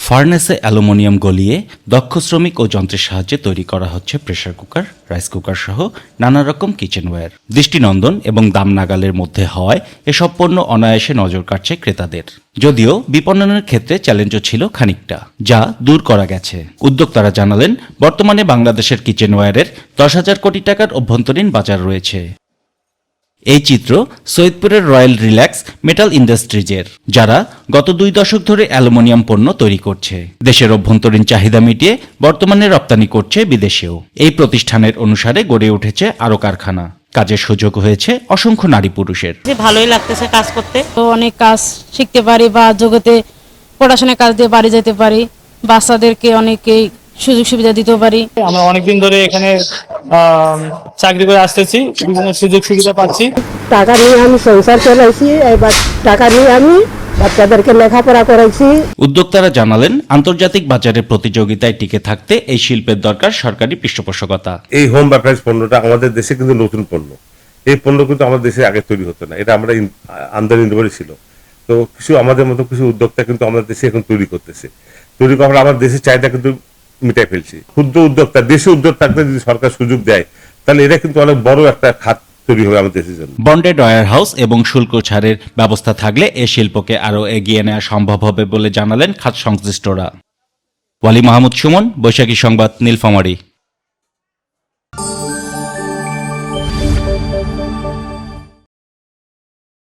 ফার্নেসে aluminium গলিয়ে দক্ষ শ্রমিক ও যন্ত্রের সাহায্যে তৈরি করা হচ্ছে প্রেসার কুকার, রাইস কুকার সহ নানা রকম কিচেনওয়্যার। দৃষ্টিনন্দন এবং দাম নাগালের মধ্যে হওয়ায় এসব পণ্য অনায়াসে নজর কাটছে ক্রেতাদের। যদিও বিপণনের ক্ষেত্রে চ্যালেঞ্জও ছিল খানিকটা, যা দূর করা গেছে। উদ্যোক্তারা জানালেন, বর্তমানে বাংলাদেশের কিচেনওয়্যারের 10,000 কোটি টাকার অভ্যন্তরীণ বাজার রয়েছে। এই চিত্র সৈয়দপুরের রয়্যাল রিল্যাক্স মেটাল ইন্ডাস্ট্রিজের, যারা গত 2 দশক ধরে অ্যালুমিনিয়াম পণ্য তৈরি করছে। দেশের অভ্যন্তরীণ চাহিদা মিটিয়ে বর্তমানে রপ্তানি করছে বিদেশেও। এই প্রতিষ্ঠানের অনুসারে গড়ে উঠেছে আরও কারখানা। কাজের সুযোগ হয়েছে অসংখ্য নারী পুরুষের। ভালোই লাগতেছে কাজ করতে, তো অনেক কাজ শিখতে পারি বা জগতে পড়াশোনার কাজ দিয়ে বাড়ি যেতে পারি, বাচ্চাদেরকে অনেকেই সুযোগ সুবিধা দিতে পারি। আমরা অনেকদিন ধরে এখানে চাকরি করে আসতেছি, বিভিন্ন সুযোগ সুবিধা পাচ্ছি। টাকা নিয়ে আমি সংসার চালাইছি, এবার টাকা নিয়ে আমি বাচ্চাদেরকে লেখাপড়া করাইছি। উদ্যোক্তারা জানালেন, আন্তর্জাতিক বাজারে প্রতিযোগিতায় টিকে থাকতে এই শিল্পের দরকার সরকারি পৃষ্ঠপোষকতা। এই হোম অ্যাপ্লায়েন্স পণ্যটা আমাদের দেশে কিন্তু নতুন পণ্য। এই পণ্য কিন্তু আমাদের দেশে আগে তৈরি হতো না, এটা আমরা আমদানি নির্ভরশীল ছিল। তো কিছু আমাদের মতো কিছু উদ্যোক্তা কিন্তু আমাদের দেশে এখন তৈরি করতেছে। তৈরি করার আমার দেশের চাহিদা কিন্তু মিটাই ফেলছি। ক্ষুদ্র উদ্যোক্তা, দেশে উদ্যোগ থাকতে যদি সরকার সুযোগ দেয়, তাহলে এটা কিন্তু অনেক বড় একটা খাত তৈরি হবে আমাদের দেশের জন্য। বন্ডেড ওয়্যার হাউস এবং শুল্ক ছাড়ের ব্যবস্থা থাকলে এ শিল্পকে আরও এগিয়ে নেওয়া সম্ভব হবে বলে জানালেন খাত সংশ্লিষ্টরা। ওয়ালি মাহমুদ সুমন, বৈশাখী সংবাদ, নীলফামারী।